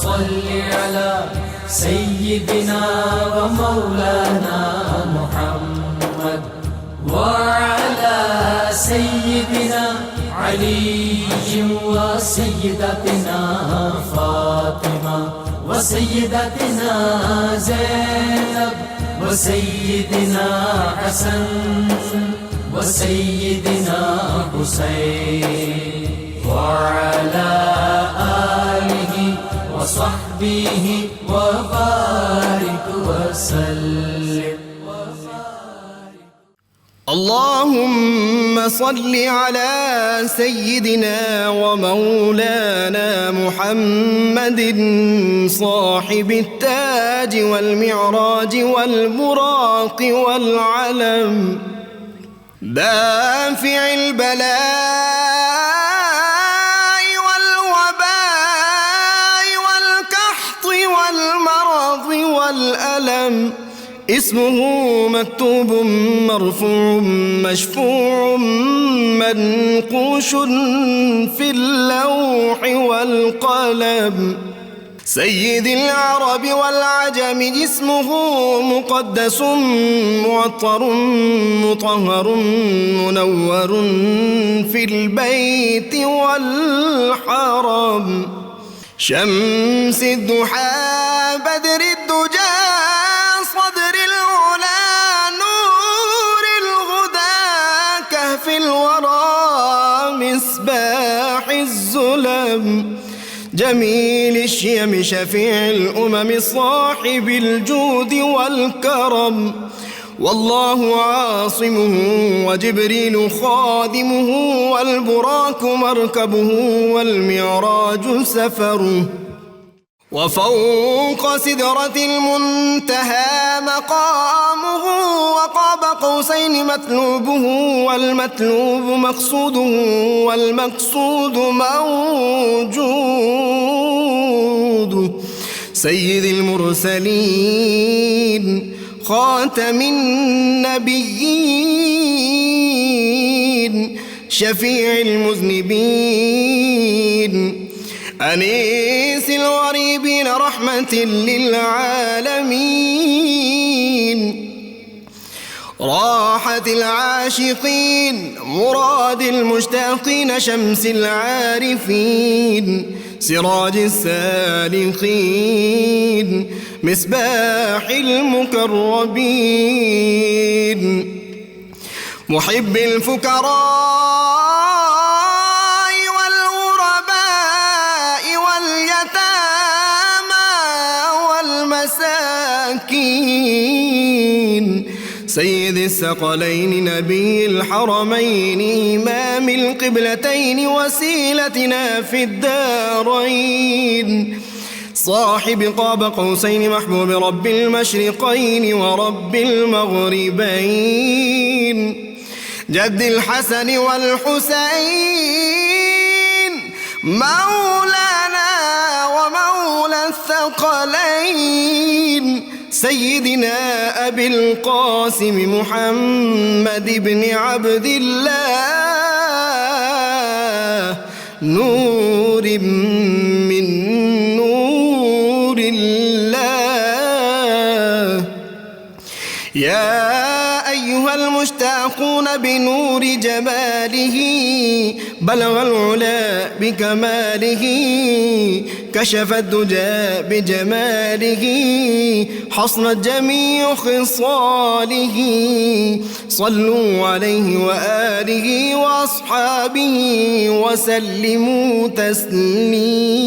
صل على سيدنا ومولانا محمد وعلى سيدنا علي وسيدتنا فاطمة وسيدتنا زينب وسيدنا حسن وسيدنا حسين وعلى آله وصحبه وبارك وسلم. اللهم صل على سيدنا ومولانا محمد صاحب التاج والمعراج والبراق والعلم دافع البلاء والوباء والقحط والمرض والألم اسمه مكتوب مرفوع مشفوع منقوش في اللوح والقلم سيد العرب والعجم جسمه مقدس معطر مطهر منور في البيت والحرم شمس الضحى بدر الدجى صدر العلا نور الهدى كهف الورى مصباح الظلم جميل الشيم شفيع الأمم صاحب الجود والكرم والله عاصمه وجبريل خادمه والبراق مركبه والمعراج سفره وفوق سدرة المنتهى مقامه وقاب قوسين مطلوبه والمطلوب مقصوده والمقصود موجود سيد المرسلين خاتم النبيين شفيع المذنبين أنيس الغريبين رحمة للعالمين راحة العاشقين مراد المشتاقين شمس العارفين سراج السالكين مصباح المقربين محب الفقراء سيد الثقلين نبي الحرمين إمام القبلتين وسيلتنا في الدارين صاحب قاب قوسين محبوب رب المشرقين ورب المغربين جد الحسن والحسين مولانا ومولى الثقلين سيدنا أبي القاسم محمد بن عبد الله نور من نور الله يا أيها المشتاقون بنور جماله بلغ العلا بكماله كشف الدجى بجماله حصنت جميع خصاله صلوا عليه وآله وأصحابه وسلموا تسليما.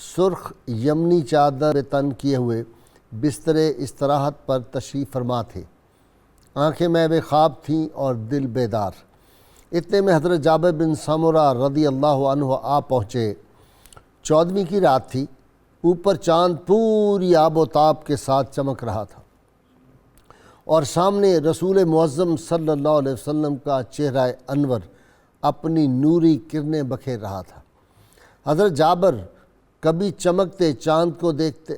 سرخ یمنی چادر تن کیے ہوئے بستر استراحت پر تشریف فرما تھے۔ آنکھیں محو خواب تھیں اور دل بیدار۔ اتنے میں حضرت جابر بن سمرہ رضی اللہ عنہ آ پہنچے۔ 14ویں کی رات تھی، اوپر چاند پوری آب و تاب کے ساتھ چمک رہا تھا اور سامنے رسول معظم صلی اللہ علیہ وسلم کا چہرہ انور اپنی نوری کرنیں بکھیر رہا تھا۔ حضرت جابر کبھی چمکتے چاند کو دیکھتے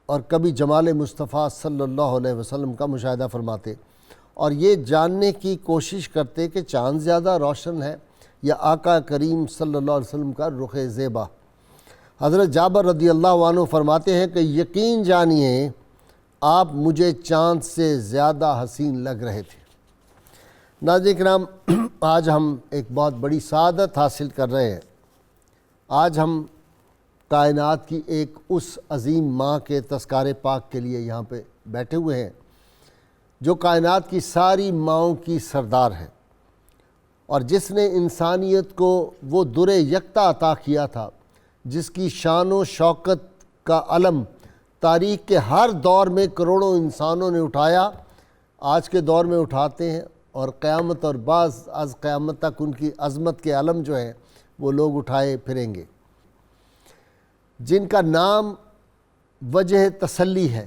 اور کبھی جمال مصطفیٰ صلی اللہ علیہ وسلم کا مشاہدہ فرماتے اور یہ جاننے کی کوشش کرتے کہ چاند زیادہ روشن ہے یا آقا کریم صلی اللہ علیہ وسلم کا رخ زیبا۔ حضرت جابر رضی اللہ عنہ فرماتے ہیں کہ یقین جانیے آپ مجھے چاند سے زیادہ حسین لگ رہے تھے۔ ناظرین کرام، آج ہم ایک بہت بڑی سعادت حاصل کر رہے ہیں۔ آج ہم کائنات کی ایک اس عظیم ماں کے تذکارے پاک کے لیے یہاں پہ بیٹھے ہوئے ہیں جو کائنات کی ساری ماؤں کی سردار ہے اور جس نے انسانیت کو وہ در یکتا عطا کیا تھا جس کی شان و شوکت کا علم تاریخ کے ہر دور میں کروڑوں انسانوں نے اٹھایا، آج کے دور میں اٹھاتے ہیں اور قیامت اور بعض از قیامت تک ان کی عظمت کے علم جو ہیں وہ لوگ اٹھائے پھریں گے، جن کا نام وجہ تسلی ہے،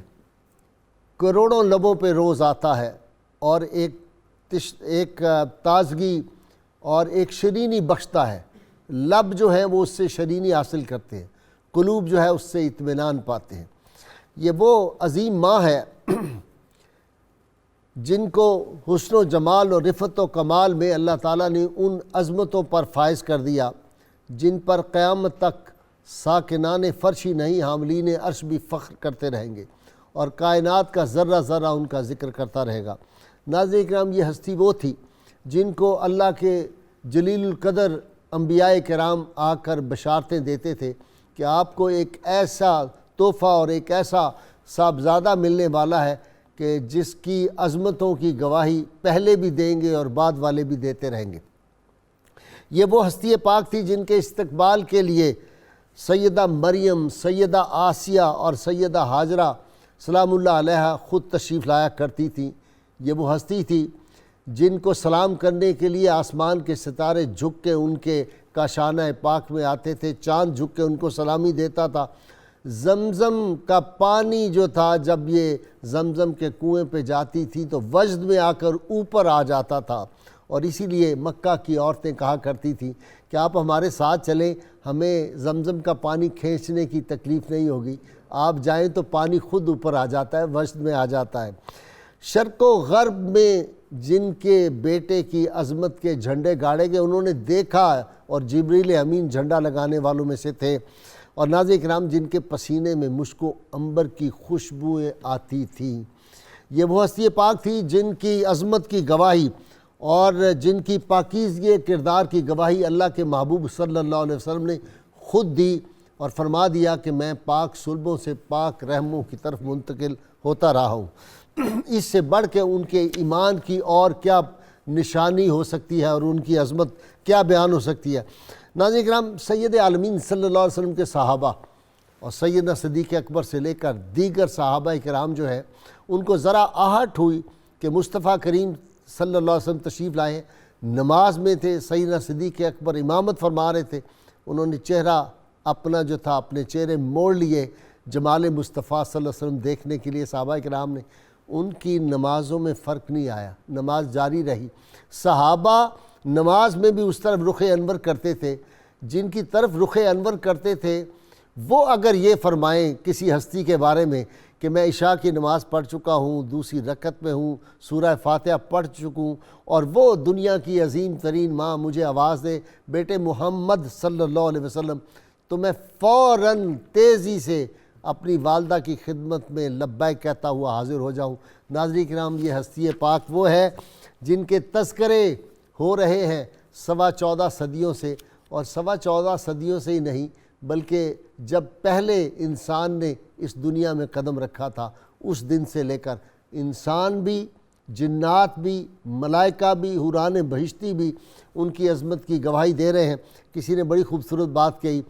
کروڑوں لبوں پہ روز آتا ہے اور ایک تازگی اور ایک شیرینی بخشتا ہے۔ لب جو ہے وہ اس سے شیرینی حاصل کرتے ہیں، قلوب جو ہے اس سے اطمینان پاتے ہیں۔ یہ وہ عظیم ماں ہے جن کو حسن و جمال اور رفت و کمال میں اللہ تعالیٰ نے ان عظمتوں پر فائز کر دیا جن پر قیامت تک ساکنان فرش ہی نہیں حاملین عرش بھی فخر کرتے رہیں گے اور کائنات کا ذرہ ذرہ ان کا ذکر کرتا رہے گا۔ ناظرین کرام، یہ ہستی وہ تھی جن کو اللہ کے جلیل القدر انبیاء کرام آ کر بشارتیں دیتے تھے کہ آپ کو ایک ایسا تحفہ اور ایک ایسا صاحبزادہ ملنے والا ہے کہ جس کی عظمتوں کی گواہی پہلے بھی دیں گے اور بعد والے بھی دیتے رہیں گے۔ یہ وہ ہستی پاک تھی جن کے استقبال کے لیے سیدہ مریم، سیدہ آسیہ اور سیدہ ہاجرہ سلام اللہ علیہ خود تشریف لایا کرتی تھیں۔ یہ وہ ہستی تھی جن کو سلام کرنے کے لیے آسمان کے ستارے جھک کے ان کے کاشانہ پاک میں آتے تھے، چاند جھک کے ان کو سلامی دیتا تھا۔ زمزم کا پانی جو تھا جب یہ زمزم کے کنویں پہ جاتی تھی تو وجد میں آ کر اوپر آ جاتا تھا، اور اسی لیے مکہ کی عورتیں کہا کرتی تھیں کہ آپ ہمارے ساتھ چلیں، ہمیں زمزم کا پانی کھینچنے کی تکلیف نہیں ہوگی، آپ جائیں تو پانی خود اوپر آ جاتا ہے، وجد میں آ جاتا ہے۔ شرق و غرب میں جن کے بیٹے کی عظمت کے جھنڈے گاڑے گئے انہوں نے دیکھا اور جبریل امین جھنڈا لگانے والوں میں سے تھے، اور ناظرین کرام جن کے پسینے میں مشک و عنبر کی خوشبوئیں آتی تھیں۔ یہ وہ ہستی پاک تھی جن کی عظمت کی گواہی اور جن کی پاکیزگی کردار کی گواہی اللہ کے محبوب صلی اللہ علیہ وسلم نے خود دی اور فرما دیا کہ میں پاک صلبوں سے پاک رحموں کی طرف منتقل ہوتا رہا ہوں۔ اس سے بڑھ کے ان کے ایمان کی اور کیا نشانی ہو سکتی ہے اور ان کی عظمت کیا بیان ہو سکتی ہے۔ ناظرین کرام، سید عالمین صلی اللہ علیہ وسلم کے صحابہ اور سیدنا صدیق اکبر سے لے کر دیگر صحابہ کرام جو ہے ان کو ذرا آہٹ ہوئی کہ مصطفیٰ کریم صلی اللہ علیہ وسلم تشریف لائے، نماز میں تھے، سیدنا صدیق اکبر امامت فرما رہے تھے، انہوں نے چہرہ اپنا جو تھا اپنے چہرے موڑ لیے جمال مصطفیٰ صلی اللہ علیہ وسلم دیکھنے کے لیے۔ صحابہ کرام نے ان کی نمازوں میں فرق نہیں آیا، نماز جاری رہی۔ صحابہ نماز میں بھی اس طرف رخ انور کرتے تھے جن کی طرف رخ انور کرتے تھے، وہ اگر یہ فرمائیں کسی ہستی کے بارے میں کہ میں عشاء کی نماز پڑھ چکا ہوں، دوسری رکعت میں ہوں، سورہ فاتحہ پڑھ چکوں، اور وہ دنیا کی عظیم ترین ماں مجھے آواز دے بیٹے محمد صلی اللہ علیہ وسلم، تو میں فوراً تیزی سے اپنی والدہ کی خدمت میں لبیک کہتا ہوا حاضر ہو جاؤں۔ ناظرین کرام، یہ ہستی پاک وہ ہے جن کے تذکرے ہو رہے ہیں 14.25 صدیوں سے، اور 14.25 صدیوں سے ہی نہیں بلکہ جب پہلے انسان نے اس دنیا میں قدم رکھا تھا اس دن سے لے کر انسان بھی، جنات بھی، ملائکہ بھی، حوران بہشتی بھی ان کی عظمت کی گواہی دے رہے ہیں۔ کسی نے بڑی خوبصورت بات کہی،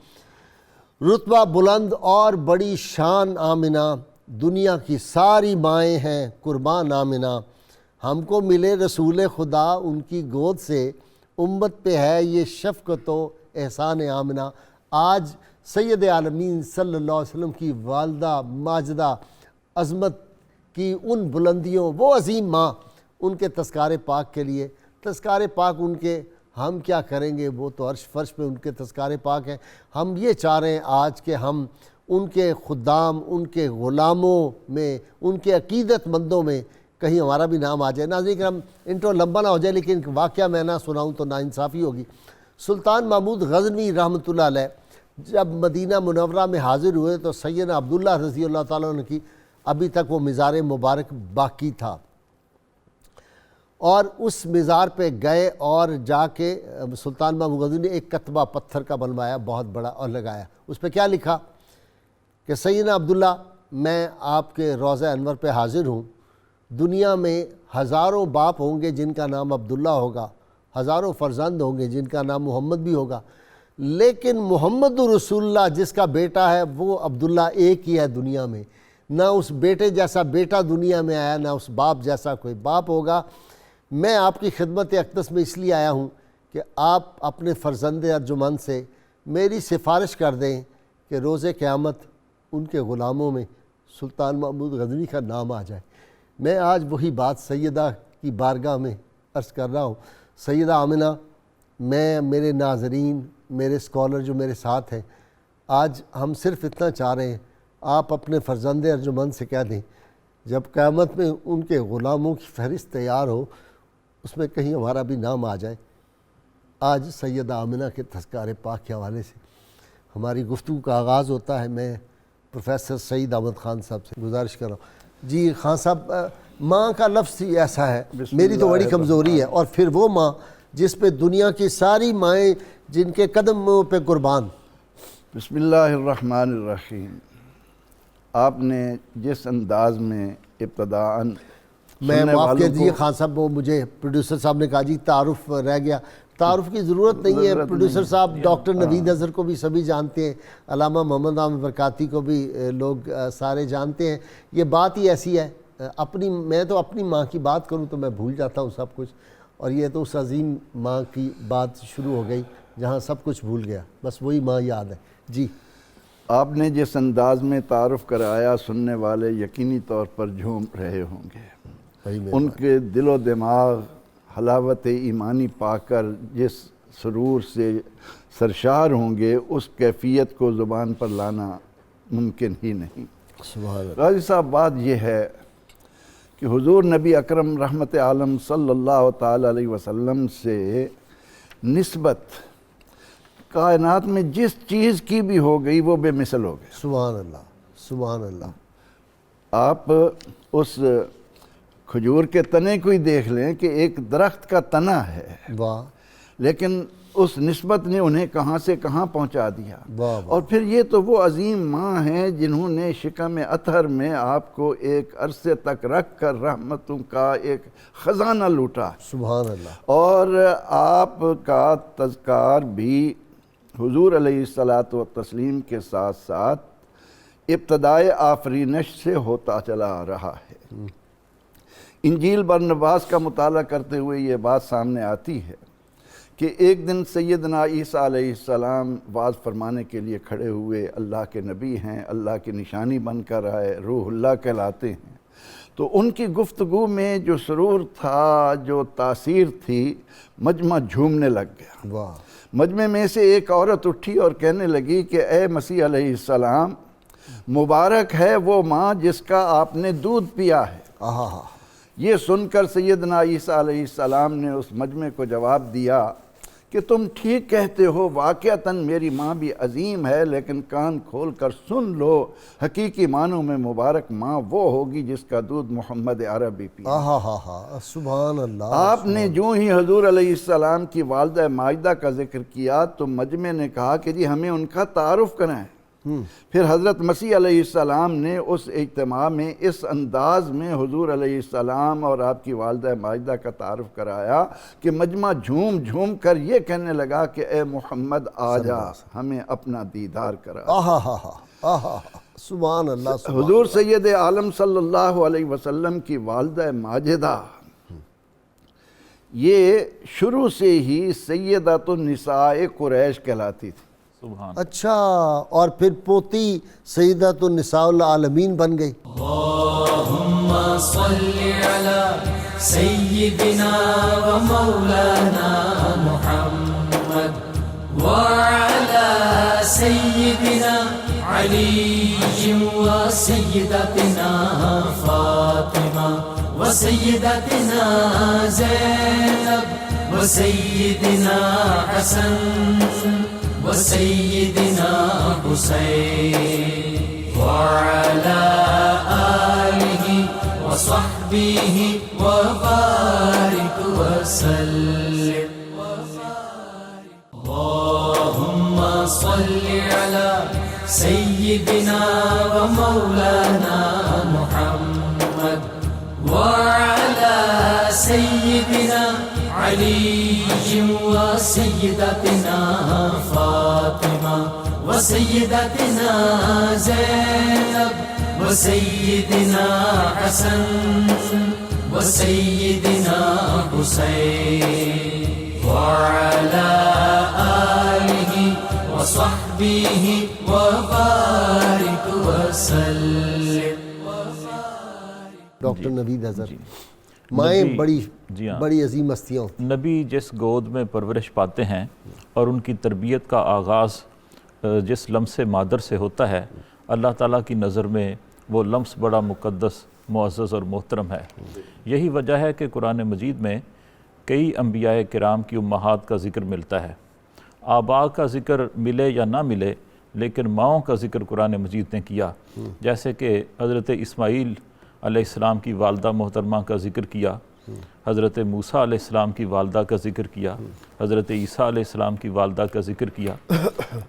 رتبہ بلند اور بڑی شان آمنہ، دنیا کی ساری مائیں ہیں قربان آمنہ، ہم کو ملے رسول خدا ان کی گود سے، امت پہ ہے یہ شفقت و احسان آمنہ۔ آج سید عالمین صلی اللہ علیہ وسلم کی والدہ ماجدہ عظمت کی ان بلندیوں، وہ عظیم ماں، ان کے تذکار پاک کے لیے، تذکار پاک ان کے ہم کیا کریں گے، وہ تو عرش فرش پہ ان کے تذکار پاک ہیں۔ ہم یہ چاہ رہے ہیں آج کہ ہم ان کے خدام، ان کے غلاموں میں، ان کے عقیدت مندوں میں کہیں ہمارا بھی نام آ جائے۔ ناظرین کرام، انٹرو لمبا نہ ہو جائے لیکن واقعہ میں نہ سناؤں تو ناانصافی ہوگی۔ سلطان محمود غزنوی رحمۃ اللہ علیہ جب مدینہ منورہ میں حاضر ہوئے تو سیدنا عبداللہ رضی اللہ تعالیٰ عنہ کی ابھی تک وہ مزار مبارک باقی تھا، اور اس مزار پہ گئے اور جا کے سلطان محمود غزنوی نے ایک کتبہ پتھر کا بنوایا بہت بڑا اور لگایا۔ اس پہ کیا لکھا کہ سیدنا عبداللہ، میں آپ کے روضہ انور پہ حاضر ہوں، دنیا میں ہزاروں باپ ہوں گے جن کا نام عبداللہ ہوگا، ہزاروں فرزند ہوں گے جن کا نام محمد بھی ہوگا، لیکن محمد رسول اللہ جس کا بیٹا ہے وہ عبداللہ ایک ہی ہے دنیا میں، نہ اس بیٹے جیسا بیٹا دنیا میں آیا، نہ اس باپ جیسا کوئی باپ ہوگا۔ میں آپ کی خدمت اقدس میں اس لیے آیا ہوں کہ آپ اپنے فرزند ارجمند سے میری سفارش کر دیں کہ روز قیامت ان کے غلاموں میں سلطان محمود غزنوی کا نام آ جائے۔ میں آج وہی بات سیدہ کی بارگاہ میں عرض کر رہا ہوں۔ سیدہ آمنہ، میں، میرے ناظرین، میرے اسکالر جو میرے ساتھ ہیں، آج ہم صرف اتنا چاہ رہے ہیں، آپ اپنے فرزند ارجمند سے کہہ دیں جب قیامت میں ان کے غلاموں کی فہرست تیار ہو اس میں کہیں ہمارا بھی نام آ جائے۔ آج سیدہ آمنہ کے تذکار پاک کے حوالے سے ہماری گفتگو کا آغاز ہوتا ہے۔ میں پروفیسر سعید احمد خان صاحب سے گزارش کر رہا ہوں۔ جی خان صاحب، ماں کا لفظ ہی ایسا ہے، میری تو بڑی کمزوری ہے، اور پھر وہ ماں جس پہ دنیا کی ساری مائیں جن کے قدموں پہ قربان۔ بسم اللہ الرحمن الرحیم۔ آپ نے جس انداز میں ابتداءً میں معاف کر دیجیے خان صاحب، وہ مجھے پروڈیوسر صاحب نے کہا جی تعارف رہ گیا۔ تعارف کی ضرورت نہیں ہے، پروڈیوسر صاحب ڈاکٹر نوید اظہر کو بھی سبھی جانتے ہیں، علامہ محمد عامر برکاتی کو بھی لوگ سارے جانتے ہیں۔ یہ بات ہی ایسی ہے، میں تو اپنی ماں کی بات کروں تو میں بھول جاتا ہوں سب کچھ، اور یہ تو اس عظیم ماں کی بات شروع ہو گئی جہاں سب کچھ بھول گیا، بس وہی ماں یاد ہے۔ جی آپ نے جس انداز میں تعارف کرایا، سننے والے یقینی طور پر جھوم رہے ہوں گے۔ ان کے دل و دماغ حلاوت ایمانی پا کر جس سرور سے سرشار ہوں گے، اس کیفیت کو زبان پر لانا ممکن ہی نہیں۔ سبحان اللہ۔ غازی صاحب، بات یہ ہے کہ حضور نبی اکرم رحمت عالم صلی اللہ تعالی علیہ وسلم سے نسبت کائنات میں جس چیز کی بھی ہو گئی وہ بے مثل ہو گئی۔ سبحان اللہ، سبحان اللہ۔ آپ اس کھجور کے تنے کو ہی دیکھ لیں کہ ایک درخت کا تنا ہے، واہ، لیکن اس نسبت نے انہیں کہاں سے کہاں پہنچا دیا۔ واہ، اور پھر یہ تو وہ عظیم ماں ہیں جنہوں نے شکم اطہر میں آپ کو ایک عرصے تک رکھ کر رحمتوں کا ایک خزانہ لوٹا، سبحان اللہ۔ اور آپ کا تذکار بھی حضور علیہ الصلاۃ والتسلیم کے ساتھ ساتھ ابتدائے آفرینش سے ہوتا چلا آ رہا ہے۔ انجیل برنباس کا مطالعہ کرتے ہوئے یہ بات سامنے آتی ہے کہ ایک دن سیدنا عیسیٰ علیہ السلام واعظ فرمانے کے لیے کھڑے ہوئے، اللہ کے نبی ہیں، اللہ کی نشانی بن کر آئے، روح اللہ کہلاتے ہیں، تو ان کی گفتگو میں جو سرور تھا، جو تاثیر تھی، مجمع جھومنے لگ گیا۔ واہ، مجمع میں سے ایک عورت اٹھی اور کہنے لگی کہ اے مسیح علیہ السلام، مبارک ہے وہ ماں جس کا آپ نے دودھ پیا ہے۔ آہا، یہ سن کر سیدنا عیسیٰ علیہ السلام نے اس مجمع کو جواب دیا کہ تم ٹھیک کہتے ہو، واقعتاً میری ماں بھی عظیم ہے، لیکن کان کھول کر سن لو، حقیقی معنوں میں مبارک ماں وہ ہوگی جس کا دودھ محمد عربی پیا۔ آہا، سبحان اللہ۔ آپ نے جو ہی حضور علیہ السلام کی والدہ ماجدہ کا ذکر کیا تو مجمع نے کہا کہ جی ہمیں ان کا تعارف کرائیں۔ پھر حضرت مسیح علیہ السلام نے اس اجتماع میں اس انداز میں حضور علیہ السلام اور آپ کی والدہ ماجدہ کا تعارف کرایا کہ مجمع جھوم جھوم کر یہ کہنے لگا کہ اے محمد آ جا، ہمیں اپنا دیدار کرا۔ آہا ہا ہا آہا سبحان اللہ سبحان حضور سید عالم صلی اللہ علیہ وسلم کی والدہ ماجدہ یہ شروع سے ہی سیدۃ النساء قریش کہلاتی تھی۔ اچھا، اور پھر پوتی سیدۃ النساء العالمین بن گئی۔ اللہم صلی علی سیدنا و مولانا محمد وعلی سیدنا علی و سیدتنا فاطمہ و سیدتنا زینب و سیدنا حسن وسيدنا حسين وعلى آله وصحبه وبارك وسلم اللهم صل على سيدنا ومولانا محمد وعلى سيدنا علي وسيدتنا فاطمة وسيدتنا زينب وسيدنا حسن وسيدنا حسين وعلى آله وصحبه وبارك وسلم۔ ڈاکٹر نوید اظہر، مائیں بڑی عظیم ہستیاں ہوتی ہیں۔ نبی جس گود میں پرورش پاتے ہیں اور ان کی تربیت کا آغاز جس لمس مادر سے ہوتا ہے، اللہ تعالیٰ کی نظر میں وہ لمس بڑا مقدس، معزز اور محترم ہے۔ یہی وجہ ہے کہ قرآن مجید میں کئی انبیاء کرام کی امہات کا ذکر ملتا ہے۔ آباء کا ذکر ملے یا نہ ملے، لیکن ماؤں کا ذکر قرآن مجید نے کیا، جیسے کہ حضرت اسماعیل علیہ السلام کی والدہ محترمہ کا ذکر کیا، حضرت موسیٰ علیہ السلام کی والدہ کا ذکر کیا، حضرت عیسیٰ علیہ السلام کی والدہ کا ذکر کیا۔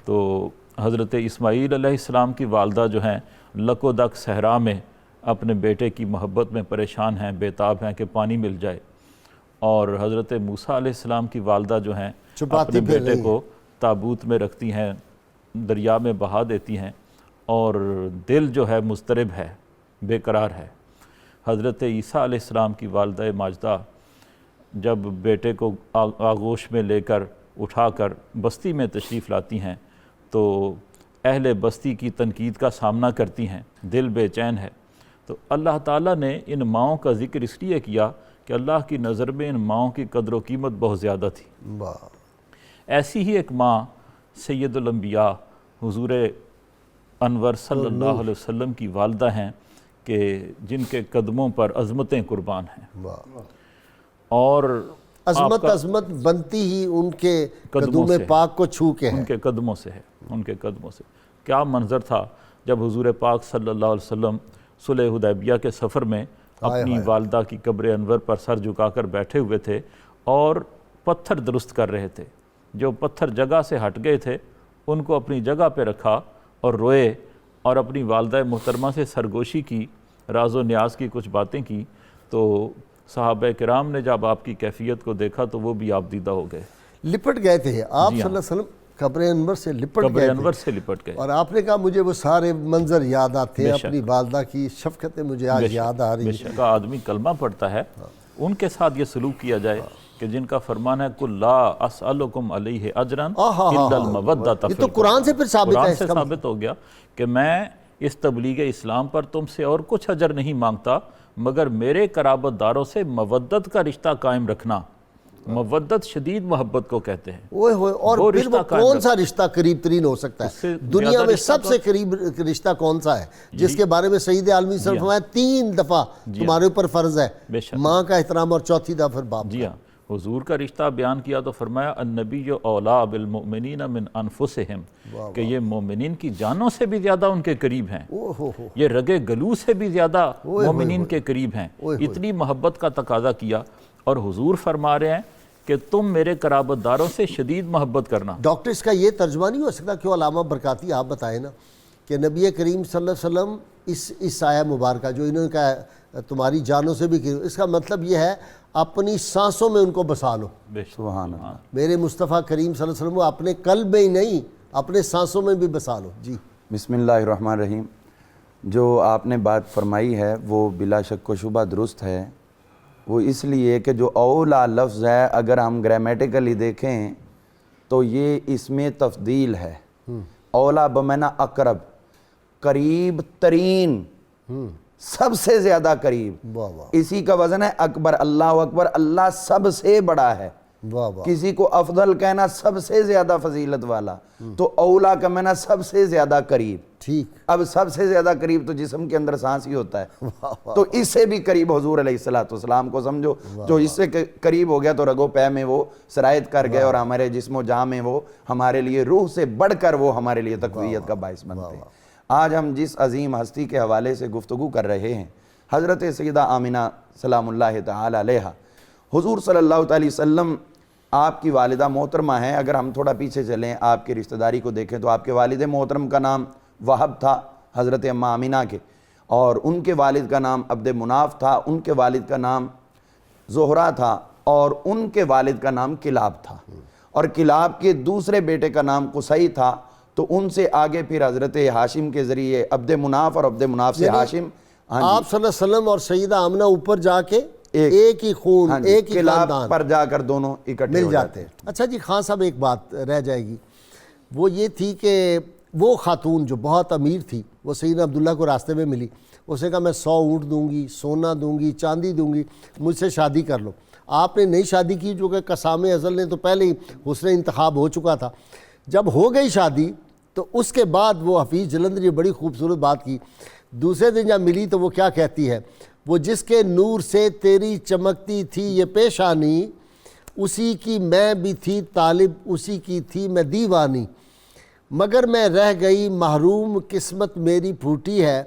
تو حضرت اسماعیل علیہ السلام کی والدہ جو ہیں لک و دک صحرا میں اپنے بیٹے کی محبت میں پریشان ہیں، بیتاب ہیں کہ پانی مل جائے، اور حضرت موسیٰ علیہ السلام کی والدہ جو ہیں اپنے بیٹے کو تابوت میں رکھتی ہیں، دریا میں بہا دیتی ہیں، اور دل جو ہے مضطرب ہے، بے قرار ہے۔ حضرت عیسیٰ علیہ السلام کی والدہ ماجدہ جب بیٹے کو آغوش میں لے کر اٹھا کر بستی میں تشریف لاتی ہیں تو اہل بستی کی تنقید کا سامنا کرتی ہیں، دل بے چین ہے۔ تو اللہ تعالیٰ نے ان ماؤں کا ذکر اس لیے کیا کہ اللہ کی نظر میں ان ماؤں کی قدر و قیمت بہت زیادہ تھی۔ ایسی ہی ایک ماں سید الانبیاء حضور انور صلی اللہ علیہ وسلم کی والدہ ہیں کہ جن کے قدموں پر عظمتیں قربان ہیں، اور عظمت بنتی ہی ان کے قدوم پاک کو چھو کے ہے، ان کے قدموں سے ہے، ان کے قدموں سے۔ کیا منظر تھا جب حضور پاک صلی اللہ علیہ وسلم صلح حدیبیہ کے سفر میں اپنی والدہ کی قبر انور پر سر جھکا کر بیٹھے ہوئے تھے اور پتھر درست کر رہے تھے، جو پتھر جگہ سے ہٹ گئے تھے ان کو اپنی جگہ پہ رکھا اور روئے اور اپنی والدہ محترمہ سے سرگوشی کی، راز و نیاز کی کچھ باتیں کی۔ تو صحابہ کرام نے جب آپ کی کیفیت کو دیکھا تو وہ بھی آپ دیدہ ہو گئے، لپٹ گئے تھے آپ صلی اللہ علیہ وسلم، قبر انور سے لپٹ گئے، اور آپ نے کہا مجھے وہ سارے منظر یاد آتے ہیں، اپنی والدہ کی شفقتیں مجھے آج یاد آ رہی ہیں۔ بے شک آدمی کلمہ پڑھتا ہے، ان کے ساتھ یہ سلوک کیا جائے کہ جن کا فرمان ہے قُلْ لَا أَسْأَلُكُمْ عَلَيْهِ أَجْرًا إِلَّا الْمَوَدَّةَ، یہ تو قرآن سے پھر ثابت ہے، قرآن سے ثابت ہو گیا کہ میں اس تبلیغ اسلام پر تم سے اور کچھ اجر نہیں مانگتا مگر میرے قرابت داروں سے مودت کا رشتہ قائم رکھنا۔ مودت شدید محبت کو کہتے ہیں۔ اور پھر وہ کون سا رشتہ قریب ترین ہو سکتا ہے؟ دنیا میں سب سے قریب رشتہ کون سا ہے جس کے بارے میں سید عالمی صلی اللہ علیہ وسلم فرمایا 3 دفعہ تمہارے اوپر فرض ہے، ماں کا احترام، اور 4تھی دفعہ پھر باپ۔ جی ہاں، حضور کا رشتہ بیان کیا تو فرمایا النبی اولیٰ بالمؤمنین من انفسہم، کہ یہ مومنین کی جانوں سے بھی زیادہ ان کے قریب ہیں، یہ رگے گلو سے بھی زیادہ مومنین کے قریب ہیں۔ اتنی محبت کا تقاضا کیا، اور حضور فرما رہے ہیں کہ تم میرے قرابت داروں سے شدید محبت کرنا۔ ڈاکٹر اس کا یہ ترجمہ نہیں ہو سکتا کہ علامہ برکاتی آپ بتائیں نا کہ نبی کریم صلی اللہ علیہ وسلم اس آیہ مبارکہ جو انہوں نے کہا تمہاری جانوں سے بھی اس کا مطلب یہ ہے اپنی سانسوں میں ان کو بسا لو. سبحان اللہ. میرے مصطفیٰ کریم صلی اللہ علیہ وسلم کو اپنے قلب میں ہی نہیں اپنے سانسوں میں بھی بسا لو. جی بسم اللہ الرحمن الرحیم. جو آپ نے بات فرمائی ہے وہ بلا شک و شبہ درست ہے. وہ اس لیے کہ جو اولا لفظ ہے اگر ہم گرامیٹیکلی دیکھیں تو یہ اس میں تفضیل ہے. اولا بمعنی اقرب، قریب ترین، سب سے زیادہ قریب. واہ واہ اسی کا وزن ہے اکبر. اللہ اکبر، اللہ سب سے بڑا ہے. واہ واہ. کسی کو افضل کہنا سب سے زیادہ فضیلت والا، تو اولا کا معنی سب سے زیادہ قریب. ٹھیک. اب سب سے زیادہ قریب تو جسم کے اندر سانس ہی ہوتا ہے، تو اس سے بھی قریب حضور علیہ السلام کو سمجھو. جو اس سے قریب ہو گیا تو رگو پے میں وہ سرایت کر گئے، اور ہمارے جسم و جاں میں وہ ہمارے لیے روح سے بڑھ کر وہ ہمارے لیے تقویت کا باعث بنتے ہیں. آج ہم جس عظیم ہستی کے حوالے سے گفتگو کر رہے ہیں، حضرت سیدہ آمنہ سلام اللہ تعالی علیہا، حضور صلی اللہ علیہ وسلم آپ کی والدہ محترمہ ہیں. اگر ہم تھوڑا پیچھے چلیں، آپ کی رشتہ داری کو دیکھیں تو آپ کے والد محترم کا نام وہب تھا حضرت اماں آمنہ کے، اور ان کے والد کا نام عبد مناف تھا، ان کے والد کا نام زہرہ تھا، اور ان کے والد کا نام کلاب تھا، اور کلاب کے دوسرے بیٹے کا نام قصی تھا. تو ان سے آگے پھر حضرت ہاشم کے ذریعے عبد مناف، اور عبد مناف سے ہاشم. آپ صلی اللہ علیہ وسلم اور سیدہ آمنہ اوپر جا کے ایک ہی خون، ایک ہی خاندان پر جا کر دونوں اکٹھے مل جاتے ہیں. اچھا جی خان صاحب ایک بات رہ جائے گی، وہ یہ تھی کہ وہ خاتون جو بہت امیر تھی وہ سیدنا عبداللہ کو راستے میں ملی. اس نے کہا میں 100 اونٹ دوں گی، سونا دوں گی، چاندی دوں گی، مجھ سے شادی کر لو. آپ نے نہیں شادی کی، جو کہ قسام ازل نے تو پہلے ہی حسن انتخاب ہو چکا تھا. جب ہو گئی شادی تو اس کے بعد وہ حفیظ جلندری نے بڑی خوبصورت بات کی. دوسرے دن جب ملی تو وہ کیا کہتی ہے، وہ جس کے نور سے تیری چمکتی تھی یہ پیشانی، اسی کی میں بھی تھی طالب، اسی کی تھی میں دیوانی، مگر میں رہ گئی محروم، قسمت میری پھوٹی ہے،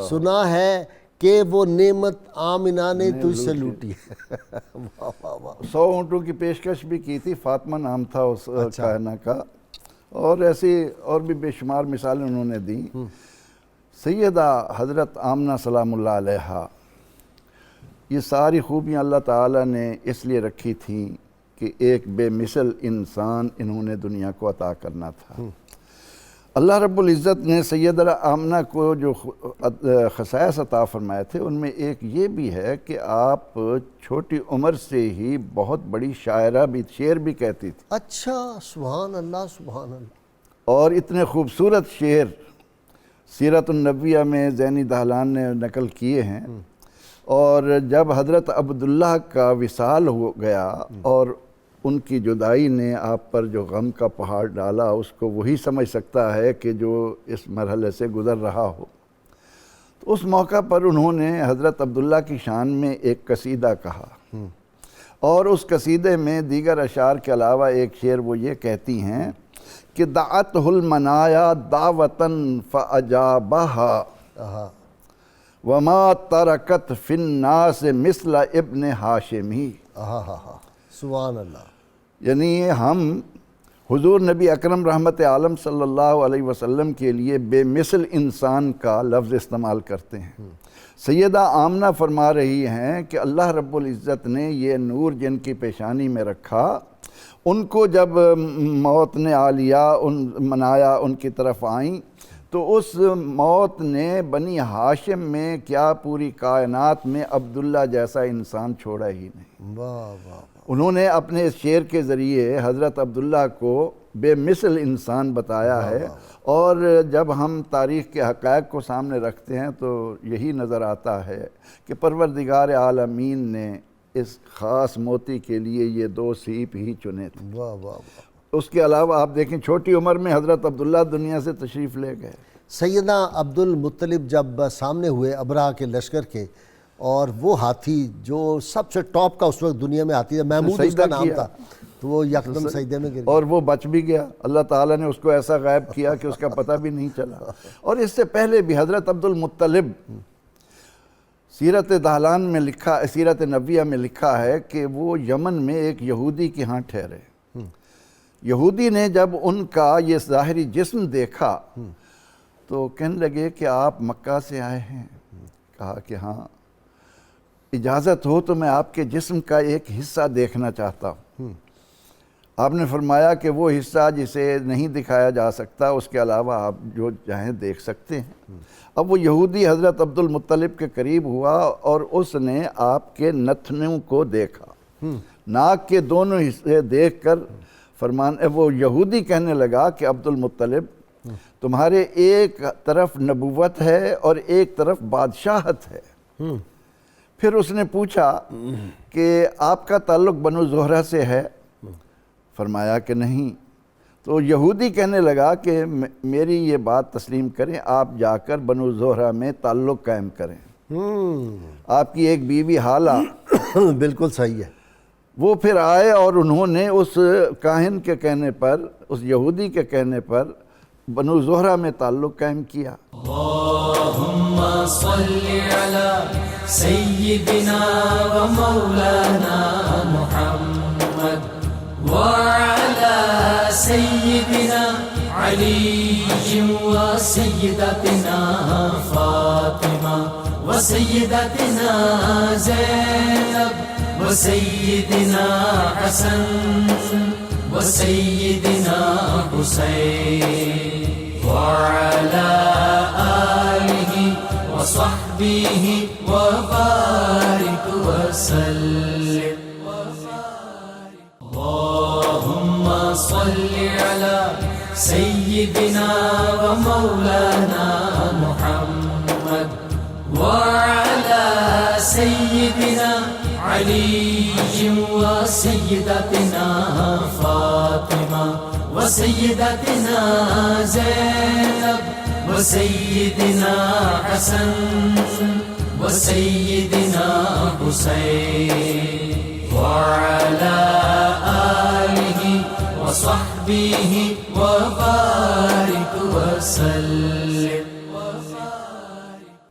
سنا ہے کہ وہ نعمت آمنہ نے تجھ سے لوٹی ہے. 100 اونٹوں کی پیشکش بھی کی تھی، فاطمہ نام تھا اس کائنہ کا، اور ایسی اور بھی بے شمار مثالیں انہوں نے دیں. سیدہ حضرت آمنہ سلام اللہ علیہا، یہ ساری خوبیاں اللہ تعالیٰ نے اس لیے رکھی تھیں کہ ایک بے مثل انسان انہوں نے دنیا کو عطا کرنا تھا. اللہ رب العزت نے سیدہ آمنہ کو جو خصائص عطا فرمائے تھے ان میں ایک یہ بھی ہے کہ آپ چھوٹی عمر سے ہی بہت بڑی شاعرہ بھی، شعر بھی کہتی تھی. اچھا سبحان اللہ سبحان اللہ. اور اتنے خوبصورت شعر سیرت النبویہ میں زینی دہلان نے نقل کیے ہیں. اور جب حضرت عبداللہ کا وصال ہو گیا اور ان کی جدائی نے آپ پر جو غم کا پہاڑ ڈالا، اس کو وہی سمجھ سکتا ہے کہ جو اس مرحلے سے گزر رہا ہو. تو اس موقع پر انہوں نے حضرت عبداللہ کی شان میں ایک قصیدہ کہا، اور اس قصیدے میں دیگر اشعار کے علاوہ ایک شعر وہ یہ کہتی ہیں کہ دعتہ المنایا دعوتاً فاجابہا وما ترکت فی الناس مثل ابن ہاشمی. سبحان اللہ. یعنی ہم حضور نبی اکرم رحمت عالم صلی اللہ علیہ وسلم کے لیے بے مثل انسان کا لفظ استعمال کرتے ہیں. سیدہ آمنہ فرما رہی ہیں کہ اللہ رب العزت نے یہ نور جن کی پیشانی میں رکھا، ان کو جب موت نے آ لیا، منایا ان کی طرف آئیں، تو اس موت نے بنی ہاشم میں کیا پوری کائنات میں عبداللہ جیسا انسان چھوڑا ہی نہیں. واہ واہ. انہوں نے اپنے اس شعر کے ذریعے حضرت عبداللہ کو بے مثل انسان بتایا ہے. اور جب ہم تاریخ کے حقائق کو سامنے رکھتے ہیں تو یہی نظر آتا ہے کہ پروردگار عالمین نے اس خاص موتی کے لیے یہ 2 سیپ ہی چنے تھے. واہ واہ. اس کے علاوہ آپ دیکھیں چھوٹی عمر میں حضرت عبداللہ دنیا سے تشریف لے گئے. سیدنا عبد المطلب جب سامنے ہوئے ابرہہ کے لشکر کے، اور وہ ہاتھی جو سب سے ٹاپ کا اس وقت دنیا میں ہاتھی تھا، محمود اس کا نام تھا، تو وہ یکدم سجدے میں گر گیا. اور وہ بچ بھی گیا. اللہ تعالیٰ نے اس کو ایسا غائب کیا کہ اس کا پتہ بھی نہیں چلا. اور اس سے پہلے بھی حضرت عبد المطلب سیرت دہلان میں لکھا، سیرت نبویہ میں لکھا ہے کہ وہ یمن میں ایک یہودی کے ہاں ٹھہرے. یہودی نے جب ان کا یہ ظاہری جسم دیکھا تو کہنے لگے کہ آپ مکہ سے آئے ہیں؟ کہا کہ ہاں، اجازت ہو تو میں آپ کے جسم کا ایک حصہ دیکھنا چاہتا ہوں۔ آپ نے فرمایا کہ وہ حصہ جسے نہیں دکھایا جا سکتا، اس کے علاوہ آپ جو چاہیں دیکھ سکتے ہیں۔ اب وہ یہودی حضرت عبد المطلب کے قریب ہوا اور اس نے آپ کے نتنوں کو دیکھا، ناک کے دونوں حصے دیکھ کر وہ یہودی کہنے لگا کہ عبد المطلب، تمہارے ایک طرف نبوت ہے اور ایک طرف بادشاہت ہے۔ پھر اس نے پوچھا کہ آپ کا تعلق بنو زہرہ سے ہے؟ فرمایا کہ نہیں۔ تو یہودی کہنے لگا کہ میری یہ بات تسلیم کریں، آپ جا کر بنو زہرہ میں تعلق قائم کریں۔ آپ کی ایک بیوی حالہ بالکل صحیح ہے۔ وہ پھر آئے اور انہوں نے اس کاہن کے کہنے پر، اس یہودی کے کہنے پر بنو زہرہ میں تعلق قائم کیا۔ اللہم صلی علی سیدنا و مولانا محمد وعلی سیدنا علی و سیدتنا فاطمہ و سیدتنا زینب و سیدنا حسن و سیدنا حسین وعلى آله وصحبه وبارك وسلم۔ اللهم صل على سيدنا ومولانا محمد وعلى سيدنا علي وسيدتنا فاطمة وسيدتنا زینب وسیدنا حسن وسیدنا حسین وعلى آلہ وصحبہ وبارک وسلم۔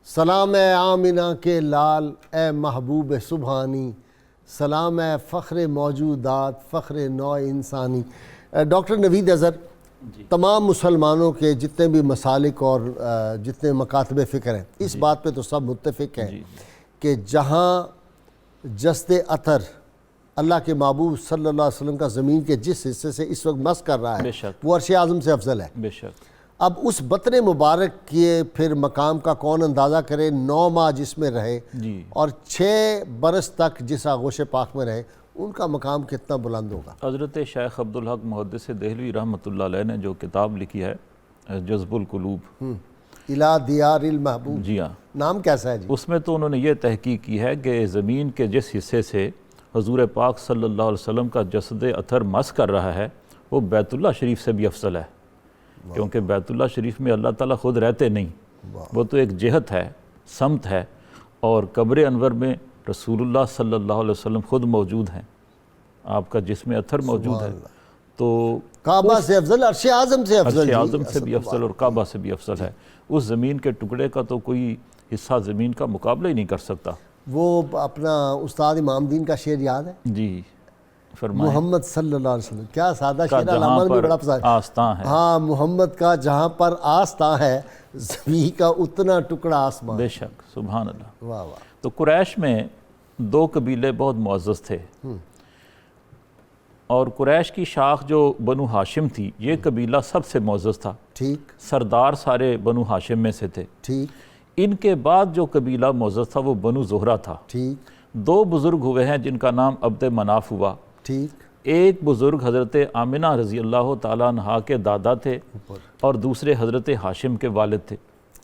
سلام اے آمنہ کے لال، اے محبوب سبحانی، سلام اے فخر موجودات، فخر نوع انسانی۔ ڈاکٹر نوید اظہر، تمام مسلمانوں کے جتنے بھی مسالک اور جتنے مکاتب فکر ہیں، اس بات پہ تو سب متفق ہیں کہ جہاں جسد اطہر اللہ کے محبوب صلی اللہ علیہ وسلم کا زمین کے جس حصے سے اس وقت مس کر رہا ہے وہ عرش اعظم سے افضل ہے۔ بے شک۔ اب اس بطن مبارک کے پھر مقام کا کون اندازہ کرے، 9 ماہ جس میں رہے اور 6 برس تک جس آغوش پاک میں رہے، ان کا مقام کتنا بلند ہوگا۔ حضرت شیخ عبدالحق محدث دہلوی رحمۃ اللہ علیہ نے جو کتاب لکھی ہے جذب القلوب الہ دیار المحبوب، جی ہاں، نام کیسا ہے جی؟ اس میں تو انہوں نے یہ تحقیق کی ہے کہ زمین کے جس حصے سے حضور پاک صلی اللہ علیہ وسلم کا جسد اطہر مس کر رہا ہے وہ بیت اللہ شریف سے بھی افضل ہے، کیونکہ بیت اللہ شریف میں اللہ تعالیٰ خود رہتے نہیں، وہ تو ایک جہت ہے، سمت ہے، اور قبر انور میں رسول اللہ صلی اللہ علیہ وسلم خود موجود ہیں، آپ کا جسم اطہر موجود ہے، تو کعبہ سے افضل، عرش اعظم سے افضل، عرش اعظم سے بھی افضل اور کعبہ سے بھی افضل ہے۔ اس زمین کے ٹکڑے کا تو کوئی حصہ زمین کا مقابلہ ہی نہیں کر سکتا۔ وہ اپنا استاد امام دین کا شعر یاد ہے؟ جی فرمائیں۔ محمد صلی اللہ علیہ وسلم، کیا سادہ کا شعر، علامہ جہاں نے بھی بڑا پسند پر آستاں ہے، ہاں، محمد کا جہاں پر آستاں ہے زمین کا اتنا ٹکڑا آسمان۔ بے شک، سبحان اللہ۔ واہ واہ۔ تو قریش میں 2 قبیلے بہت معزز تھے، اور قریش کی شاخ جو بنو ہاشم تھی، یہ قبیلہ سب سے معزز تھا، ٹھیک سردار سارے بنو ہاشم میں سے تھے۔ ٹھیک ان کے بعد جو قبیلہ معزز تھا وہ بنو زہرہ تھا۔ ٹھیک 2 بزرگ ہوئے ہیں جن کا نام عبد مناف ہوا۔ ٹھیک ایک بزرگ حضرت آمنہ رضی اللہ تعالیٰ عنہا کے دادا تھے اور دوسرے حضرت ہاشم کے والد تھے،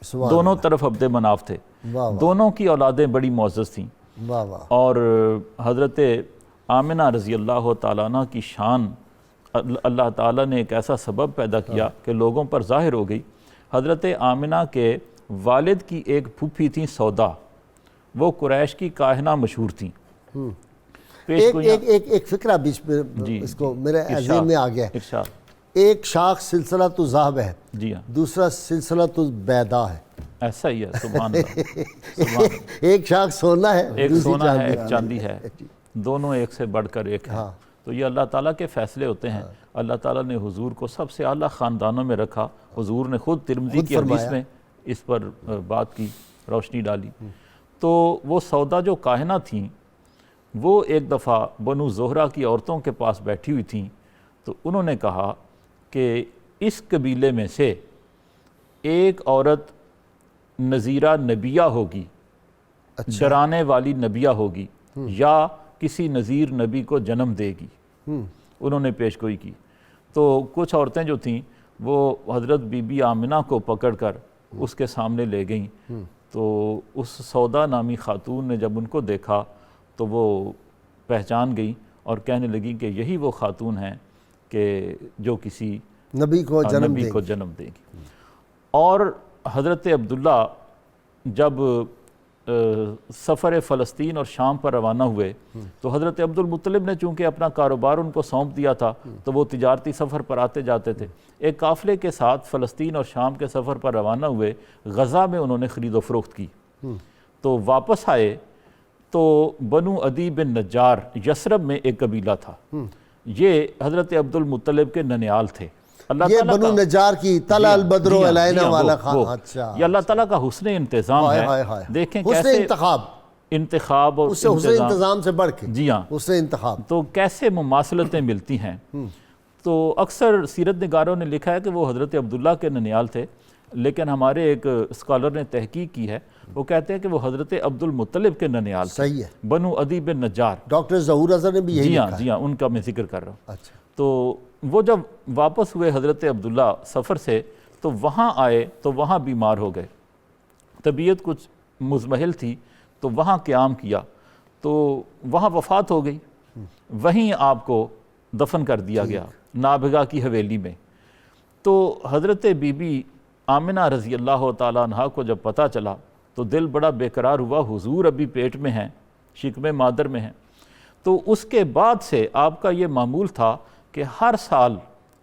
سبحان دونوں طرف عبد مناف تھے، واہ واہ دونوں کی اولادیں بڑی معزز تھیں، واہ واہ۔ اور حضرت آمنہ رضی اللہ تعالیٰ عنہ کی شان اللہ تعالیٰ نے ایک ایسا سبب پیدا کیا کہ لوگوں پر ظاہر ہو گئی۔ حضرت آمنہ کے والد کی ایک پھوپھی تھیں سودا، وہ قریش کی کاہنہ مشہور تھیں۔ ایک فکرہ بیچ میں اس کو میرے ذہن میں آ گیا ہے۔ ارشاد۔ ایک شاخ سلسلۃ الذہب ہے، جی ہاں، دوسرا سلسلۃ البیضاء ہے۔ ایسا ہی ہے، سبحان اللہ، سبحان اللہ۔ ایک شاخ سونا ہے، ایک دوسری سونا ہے، چاندی ایک چاندی ہے، دونوں ایک سے بڑھ کر ایک ہے۔ تو یہ اللہ تعالیٰ کے فیصلے ہوتے ہیں. اللہ تعالیٰ نے حضور کو سب سے اعلیٰ خاندانوں میں رکھا. حضور نے خود ترمذی کی حدیث میں اس پر بات کی، روشنی ڈالی. تو وہ سودا جو کاہنہ تھیں وہ ایک دفعہ بنو زہرہ کی عورتوں کے پاس بیٹھی ہوئی تھیں. تو انہوں نے کہا کہ اس قبیلے میں سے ایک عورت نذیرہ نبیہ ہوگی، ڈرانے والی نبیہ ہوگی، یا کسی نذیر نبی کو جنم دے گی. انہوں نے پیش گوئی کی. تو کچھ عورتیں جو تھیں وہ حضرت بی بی آمنہ کو پکڑ کر اس کے سامنے لے گئیں. تو اس سودا نامی خاتون نے جب ان کو دیکھا تو وہ پہچان گئی اور کہنے لگی کہ یہی وہ خاتون ہیں کہ جو کسی نبی کو جنم دے گی. اور حضرت عبداللہ جب سفر فلسطین اور شام پر روانہ ہوئے تو حضرت عبد المطلب نے چونکہ اپنا کاروبار ان کو سونپ دیا تھا تو وہ تجارتی سفر پر آتے جاتے تھے. ایک قافلے کے ساتھ فلسطین اور شام کے سفر پر روانہ ہوئے. غزہ میں انہوں نے خرید و فروخت کی. تو واپس آئے تو بنو عدی بن نجار یثرب میں ایک قبیلہ تھا. یہ حضرت عبد المطلب کے ننیال تھے. یہ بنو نجار کی طلع البدر علینا والا خان. اچھا، یہ اللہ تعالیٰ کا حسن انتظام ہے. دیکھیں کیسے انتخاب اور حسن انتظام سے بڑھ کے جی ہاں حسن انتخاب، تو کیسے مماثلتیں ملتی ہیں. تو اکثر سیرت نگاروں نے لکھا ہے کہ وہ حضرت عبداللہ کے ننیال تھے، لیکن ہمارے ایک اسکالر نے تحقیق کی ہے، وہ کہتے ہیں کہ وہ حضرت عبد المطلب کے ننیال تھے. صحیح ہے. بنو عدی بن نجار. ڈاکٹر ظہور اظہر نے بھی یہی لکھا ہے. جی ہاں، ان کا میں ذکر کر رہا ہوں. اچھا. تو وہ جب واپس ہوئے حضرت عبداللہ سفر سے تو وہاں آئے تو وہاں بیمار ہو گئے. طبیعت کچھ مزمحل تھی تو وہاں قیام کیا تو وہاں وفات ہو گئی. وہیں آپ کو دفن کر دیا گیا نابغہ کی حویلی میں. تو حضرت بی بی آمنہ رضی اللہ تعالیٰ عنہ کو جب پتہ چلا تو دل بڑا بے قرار ہوا. حضور ابھی پیٹ میں ہیں، شکم مادر میں ہیں. تو اس کے بعد سے آپ کا یہ معمول تھا کہ ہر سال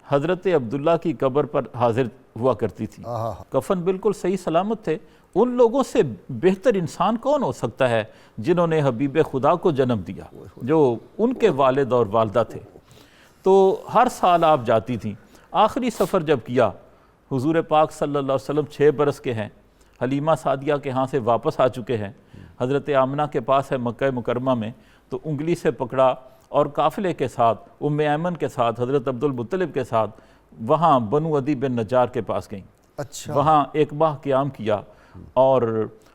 حضرت عبداللہ کی قبر پر حاضر ہوا کرتی تھی. کفن بالکل صحیح سلامت تھے. ان لوگوں سے بہتر انسان کون ہو سکتا ہے جنہوں نے حبیب خدا کو جنم دیا، جو ان کے والد اور والدہ تھے. تو ہر سال آپ جاتی تھیں. آخری سفر جب کیا، حضور پاک صلی اللہ علیہ وسلم 6 برس کے ہیں، حلیمہ سعدیہ کے ہاں سے واپس آ چکے ہیں. حضرت آمنہ کے پاس ہے مکہ مکرمہ میں. تو انگلی سے پکڑا اور قافلے کے ساتھ ام ایمن کے ساتھ حضرت عبد المطلب کے ساتھ وہاں بنو عدی بن نجار کے پاس گئیں. اچھا. وہاں ایک ماہ قیام کیا اور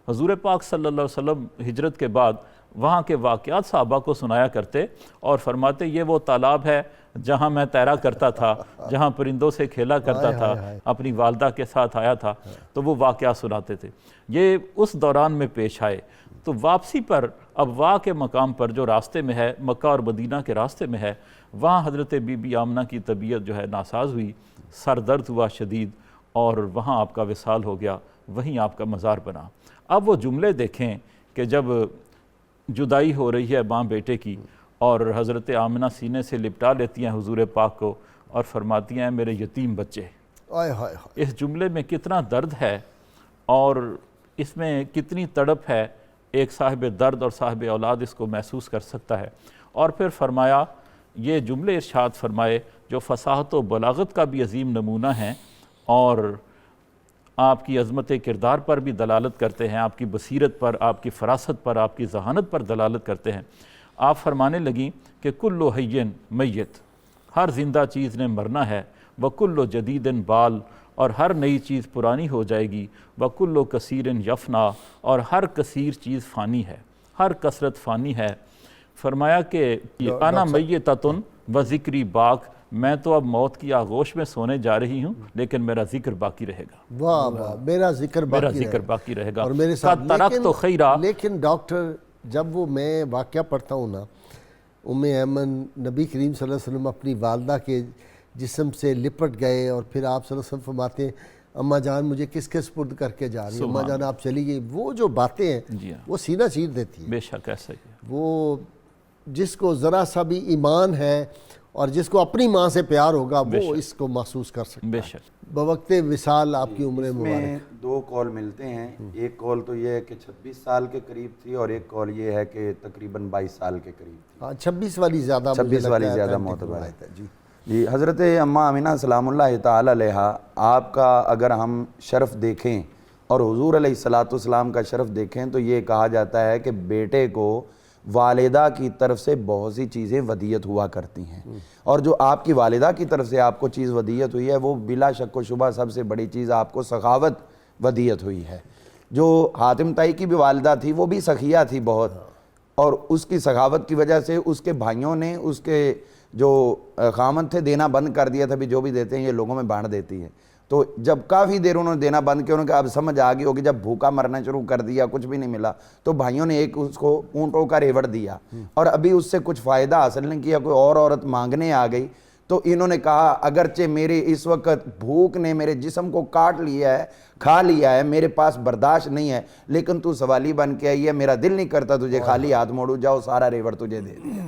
حضور پاک صلی اللہ علیہ وسلم ہجرت کے بعد وہاں کے واقعات صحابہ کو سنایا کرتے اور فرماتے یہ وہ تالاب ہے جہاں میں تیرا کرتا تھا، جہاں پرندوں سے کھیلا کرتا تھا، اپنی والدہ کے ساتھ آیا تھا. تو وہ واقعات سناتے تھے. یہ اس دوران میں پیش آئے. تو واپسی پر ابواء کے مقام پر جو راستے میں ہے، مکہ اور مدینہ کے راستے میں ہے، وہاں حضرت بی بی آمنہ کی طبیعت جو ہے ناساز ہوئی، سر درد ہوا شدید اور وہاں آپ کا وصال ہو گیا. وہیں آپ کا مزار بنا. اب وہ جملے دیکھیں کہ جب جدائی ہو رہی ہے ماں بیٹے کی اور حضرت آمنہ سینے سے لپٹا لیتی ہیں حضور پاک کو اور فرماتی ہیں میرے یتیم بچے. اس جملے میں کتنا درد ہے اور اس میں کتنی تڑپ ہے. ایک صاحب درد اور صاحب اولاد اس کو محسوس کر سکتا ہے. اور پھر فرمایا یہ جملے ارشاد فرمائے جو فصاحت و بلاغت کا بھی عظیم نمونہ ہیں اور آپ کی عظمت کردار پر بھی دلالت کرتے ہیں، آپ کی بصیرت پر، آپ کی فراست پر، آپ کی ذہانت پر دلالت کرتے ہیں. آپ فرمانے لگیں کہ کل حی میت، ہر زندہ چیز نے مرنا ہے. وکل جدید بال، اور ہر نئی چیز پرانی ہو جائے گی. وکل کثیر یفنا، اور ہر کثیر چیز فانی ہے، ہر کثرت فانی ہے. فرمایا کہ انا میتۃ و ذکری باق، میں تو اب موت کی آغوش میں سونے جا رہی ہوں لیکن میرا ذکر باقی رہے گا. واہ واہ، میرا ذکر باقی رہے گا. اور میرے ساتھ ترکت خیرا. لیکن ڈاکٹر جب وہ میں واقعہ پڑھتا ہوں نا، ام ایمن نبی کریم صلی اللہ علیہ وسلم اپنی والدہ کے جسم سے لپٹ گئے اور پھر آپ صلی اللہ علیہ وسلم فرماتے ہیں اماں جان مجھے کس کے سپرد کر کے جا رہی ہیں، اماں جان آپ چلی گئی. وہ جو باتیں ہیں وہ سینہ چیر دیتی ہیں. بے شک ایسا ہی ہے. وہ جس کو ذرا سا بھی ایمان ہے اور جس کو اپنی ماں سے پیار ہوگا وہ اس کو محسوس کر سکتا ہے. بے شک. بوقت وصال آپ کی عمر میں مبارک؟ 2 قول ملتے ہیں. ایک قول تو یہ ہے کہ 26 سال کے قریب تھی، اور ایک قول یہ ہے کہ تقریباً 22 سال کے قریب تھی. ہاں 26 والی زیادہ، 26 والی زیادہ معتبر ہے. جی جی حضرت اماں آمینہ سلام اللہ تعالی علیہ، آپ کا اگر ہم شرف دیکھیں اور حضور علیہ الصلوۃ والسلام کا شرف دیکھیں تو یہ کہا جاتا ہے کہ بیٹے کو والدہ کی طرف سے بہت سی چیزیں ودیت ہوا کرتی ہیں، اور جو آپ کی والدہ کی طرف سے آپ کو چیز ودیت ہوئی ہے وہ بلا شک و شبہ سب سے بڑی چیز آپ کو سخاوت ودیت ہوئی ہے. جو حاتم طائی کی بھی والدہ تھی وہ بھی سخیہ تھی بہت، اور اس کی سخاوت کی وجہ سے اس کے بھائیوں نے اس کے جو خامند تھے دینا بند کر دیا تھا، بھی جو بھی دیتے ہیں یہ لوگوں میں بانٹ دیتی ہے. تو جب کافی دیر انہوں نے دینا بند کیا، انہوں نے کہا اب سمجھ آ گئی ہوگی، جب بھوکا مرنا شروع کر دیا کچھ بھی نہیں ملا تو بھائیوں نے ایک اس کو اونٹوں کا ریوڑ دیا، اور ابھی اس سے کچھ فائدہ حاصل نہیں کیا، کوئی اور عورت مانگنے آ گئی تو انہوں نے کہا اگرچہ میرے اس وقت بھوک نے میرے جسم کو کاٹ لیا ہے، کھا لیا ہے، میرے پاس برداشت نہیں ہے، لیکن تو سوالی بن کے آئی ہے، میرا دل نہیں کرتا تجھے خالی ہاتھ موڑوں، جاؤ سارا ریوڑ تجھے دے دیا.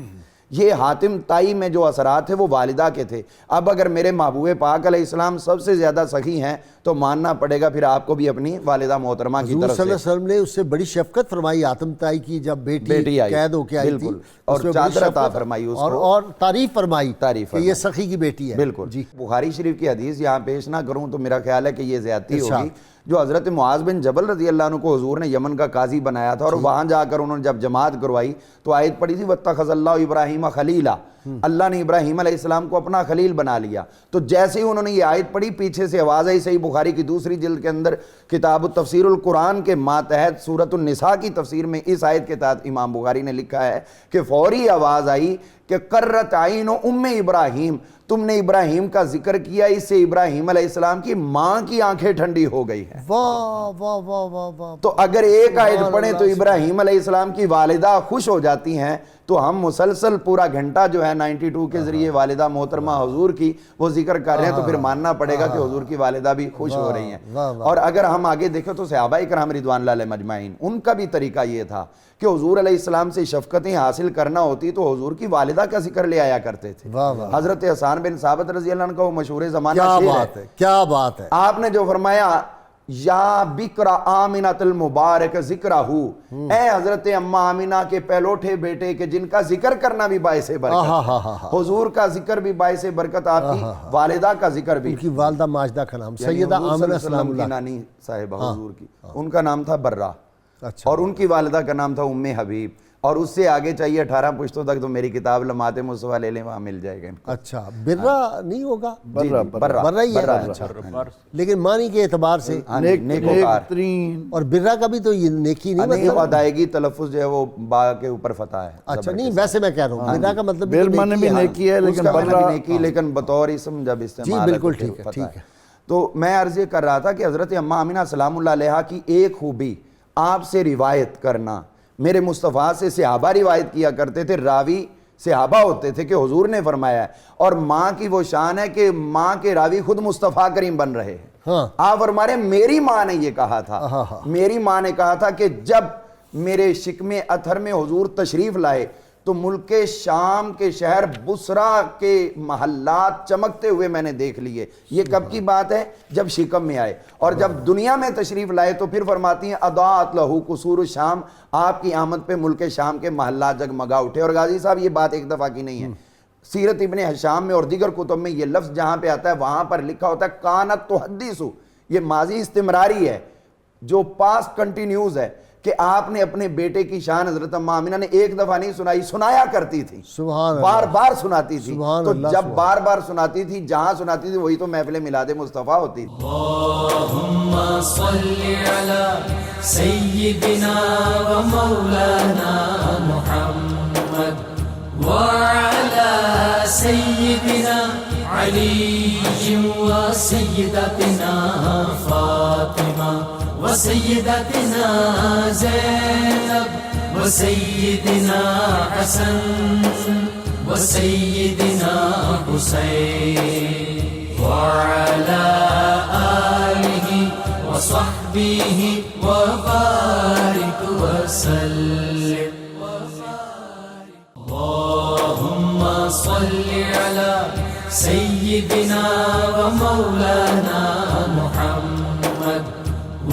یہ حاتم طائی میں جو اثرات تھے وہ والدہ کے تھے. اب اگر میرے محبوب پاک علیہ السلام سب سے زیادہ سخی ہیں تو ماننا پڑے گا پھر آپ کو بھی اپنی والدہ محترمہ کی حضور طرف صلی اللہ سے. علیہ وسلم نے اس سے بڑی شفقت فرمائی حاتم طائی کی جب بیٹی آئی قید ہو کے آئی تھی، بالکل، اس اور میں بڑی چادر عطا شفقت فرمائی اس کو، اور تعریف فرمائی تعریف کہ یہ سخی کی بیٹی ہے. بالکل. جی بخاری شریف کی حدیث یہاں پیش نہ کروں تو میرا خیال ہے کہ یہ زیادتی ارشاد. ہوگی. جو حضرت معاذ بن جبل رضی اللہ عنہ کو حضور نے یمن کا قاضی بنایا تھا، اور وہاں جا کر انہوں نے جب جماعت کروائی تو آیت پڑھی تھی وَاتَّخَذَ اللَّهُ إِبْرَاهِيمَ خَلِيلًا، اللہ نے ابراہیم علیہ السلام کو اپنا خلیل بنا لیا. تو جیسے ہی انہوں نے یہ آیت پڑھی پیچھے سے آواز آئی، صحیح بخاری کی 2 جلد کے اندر کتاب تفسیر القرآن کے ماتحت سورۃ النساء کی تفسیر میں اس آیت کے تحت امام بخاری نے لکھا ہے کہ فوری آواز آئی کہ قرۃ عین ام ابراہیم، تم نے ابراہیم کا ذکر کیا، اس سے ابراہیم علیہ السلام کی ماں کی آنکھیں ٹھنڈی ہو گئی ہیں. واہ واہ واہ واہ واہ. تو اگر ایک آیت پڑھیں تو ابراہیم علیہ السلام کی والدہ خوش ہو جاتی ہیں، تو ہم مسلسل پورا گھنٹہ جو ہے 92 کے ذریعے والدہ محترمہ حضور کی وہ ذکر کر رہے ہیں، تو پھر ماننا پڑے گا کہ حضور کی والدہ بھی خوش ہو رہی ہیں. اور اگر ہم آگے دیکھیں تو صحابہ کرام رضوان اللہ علیہم اجمعین، ان کا بھی طریقہ یہ تھا کہ حضور علیہ السلام سے شفقتیں حاصل کرنا ہوتی تو حضور کی والدہ کا ذکر لے آیا کرتے تھے. حضرت حسان بن ثابت رضی اللہ عنہ کا وہ مشہور زمانہ شعر ہے، کیا بات ہے. آپ نے جو فرمایا یا بکر آمنۃ المبارک ذکرہ، اے حضرت اماں آمینہ کے پہلوٹھے بیٹے کہ جن کا ذکر کرنا بھی باعث برکت، حضور کا ذکر بھی باعث برکت، آپ کی والدہ کا ذکر بھی. ان کی والدہ ماجدہ کا نام سیدہ آمنہ سلام اللہ کی نانی صاحبہ حضور کی، ان کا نام تھا برہ، اچھا، اور ان کی والدہ کا نام تھا ام حبیب. اور اس سے آگے چاہیے 18 پشتوں تک تو میری کتاب لمحات مصطفیٰ لے لیں، وہاں مل جائے گا. اچھا برہ نہیں ہوگا، برہ ہی ہے. اچھا، لیکن معنی کے اعتبار سے نیکوکار، اور برہ کا بھی تو یہ نیکی نہیں مطلب. ادائیگی تلفظ جو ہے وہ با کے اوپر فتح ہے. اچھا نہیں ویسے میں کہہ رہا ہوں برہ کا مطلب نیکی ہے، لیکن بطور اسم جب استعمال جی بالکل ٹھیک ہے، ٹھیک ہے. تو میں عرض یہ کر رہا تھا کہ حضرت اماں آمینہ سلام اللہ علیہا کی ایک خوبی آپ سے روایت کرنا. میرے مصطفیٰ سے صحابہ روایت کیا کرتے تھے، راوی صحابہ ہوتے تھے کہ حضور نے فرمایا ہے، اور ماں کی وہ شان ہے کہ ماں کے راوی خود مصطفیٰ کریم بن رہے ہیں. آپ فرما رہے ہیں میری ماں نے یہ کہا تھا، میری ماں نے کہا تھا کہ جب میرے شکم اطہر میں حضور تشریف لائے تو ملک شام کے شہر بصرہ کے محلات چمکتے ہوئے میں نے دیکھ لیے. یہ کب کی بات ہے؟ جب شکم میں آئے. اور جب دنیا میں تشریف لائے تو پھر فرماتی ہیں اضاءت لہو قصور الشام، آپ کی آمد پہ ملک شام کے محلات جگمگا اٹھے. اور غازی صاحب یہ بات ایک دفعہ کی نہیں ہے، سیرت ابن حشام میں اور دیگر کتب میں یہ لفظ جہاں پہ آتا ہے وہاں پر لکھا ہوتا ہے کانت تحدث، یہ ماضی استمراری ہے جو پاسٹ کنٹینیوز ہے، کہ آپ نے اپنے بیٹے کی شان حضرت اماں آمینہ نے ایک دفعہ نہیں سنائی، سنایا کرتی تھی، بار بار سناتی تھی. تو جب بار بار سناتی تھی، جہاں سناتی تھی وہی تو محفل میلاد مصطفیٰ ہوتی تھی. اللہم صلی علی سیدنا و مولانا محمد وعلی سیدنا علی و سیدتنا فاطمہ وسيدتنا زينب وسيدنا حسن وسيدنا حسين وعلى آله وصحبه وبارك وسلم. اللهم صل على سيدنا سيدنا ومولانا محمد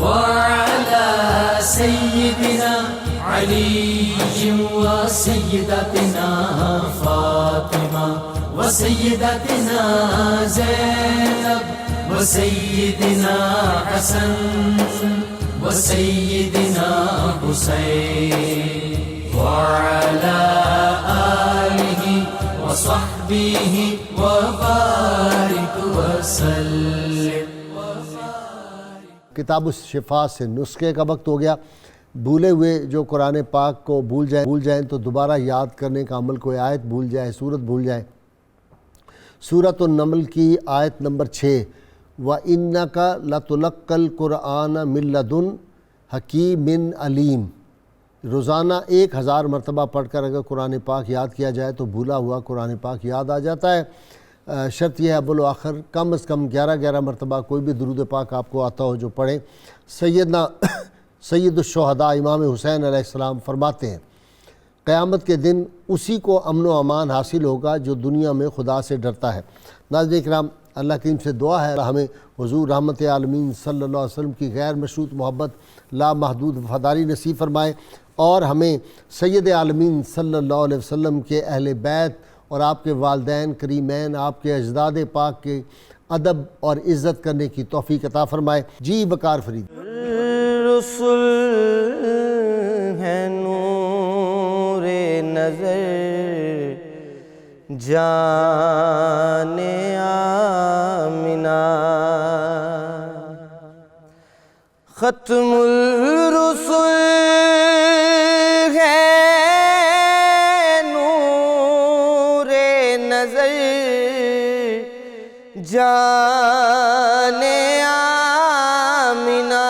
وعلى سيدنا علي وسيدتنا فاطمة وسيدتنا زينب وسيدنا حسن وسيدنا حسين وعلى آله وصحبه وبارك وسلم. کتاب الشفا سے نسخے کا وقت ہو گیا. بھولے ہوئے جو قرآن پاک کو بھول جائیں تو دوبارہ یاد کرنے کا عمل، کوئی آیت بھول جائے، سورت بھول جائے. سورۃ النمل کی آیت نمبر 6 وَإِنَّكَ لَتُلَقَّى الْقُرْآنَ مِن لَّدُنْ حَكِيمٍ عَلِيمٍ. روزانہ 1000 مرتبہ پڑھ کر اگر قرآن پاک یاد کیا جائے تو بھولا ہوا قرآن پاک یاد آ جاتا ہے. شرط یہ ہے اول و آخر کم از کم 11 مرتبہ کوئی بھی درود پاک آپ کو آتا ہو جو پڑھیں. سید الشہداء امام حسین علیہ السلام فرماتے ہیں قیامت کے دن اسی کو امن و امان حاصل ہوگا جو دنیا میں خدا سے ڈرتا ہے. ناظرین کرام، اللہ کریم سے دعا ہے ہمیں حضور رحمت عالمین صلی اللہ علیہ وسلم کی غیر مشروط محبت، لامحدود وفاداری نصیب فرمائے، اور ہمیں سید عالمین صلی اللہ علیہ وسلم کے اہل بیت اور آپ کے والدین کریمین، آپ کے اجداد پاک کے ادب اور عزت کرنے کی توفیق عطا فرمائے. جی وقار فرید. رسول ہے نور نظر جان آمنہ، ختم الرسل ہے نور نظر جان آمنہ،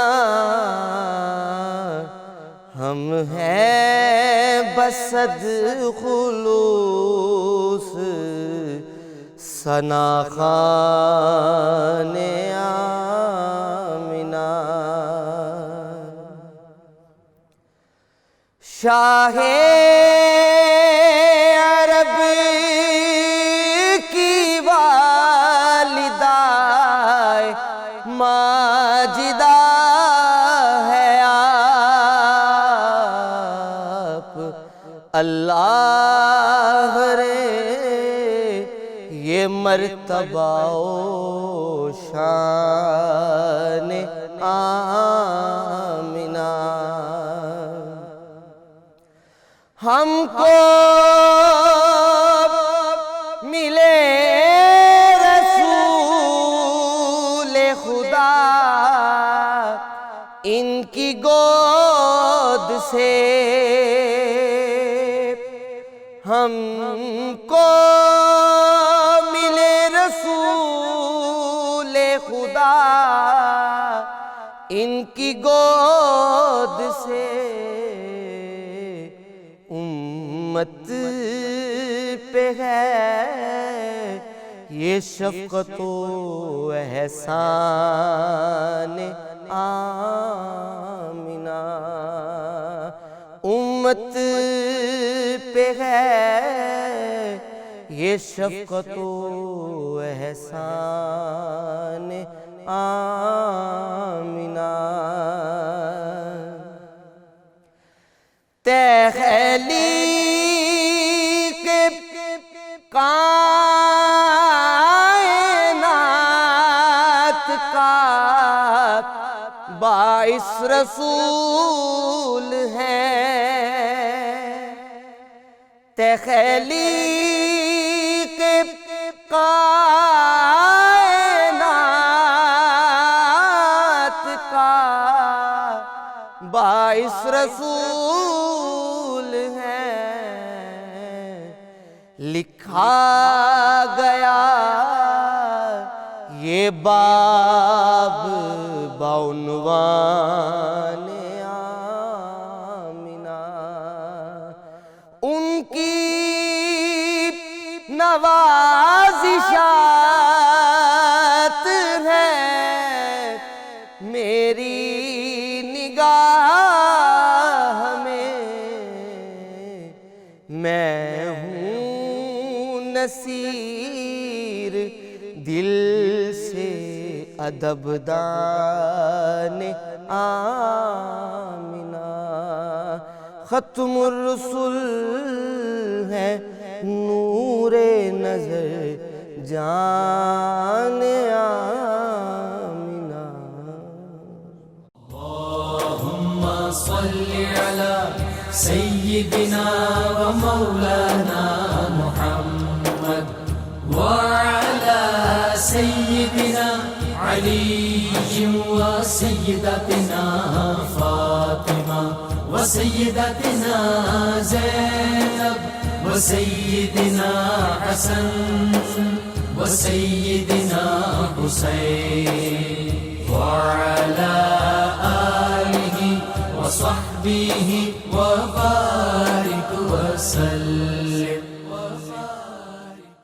ہم ہیں بصد خلوص ثنا خوان آمنہ. شاہ عرب کی والدہ ماجدہ ہے آپ، اللہ رے یہ مرتبہ و شان آمنہ. ہم کو ملے رسول خدا ان کی گود سے، ہم کو ملے رسول خدا ان کی گود سے، امت پہ ہے یہ شفقت و احسان آمنہ. امت پہ ہے یہ شفقت و احسان آمنہ. تخلیق کائنات کا باعث رسول ہے، تخلیق کائنات کا باعث رسول ہے. لکھا گیا یہ باب بعنوان آمنہ، ان کی نوازشات ہیں میری نگاہ میں، میں ہوں نصیر دل سے ادب دان آمنہ، ختم الرسل ہے نور نظر جان آمنہ۔ اللهم صل على سيدنا ومولانا محمد وعلى سيدنا علي وسيدتنا فاطمة وسيدتنا زينب وسيدنا حسن وسيدنا حسين وعلى آله وصحبه وبارك وسلم۔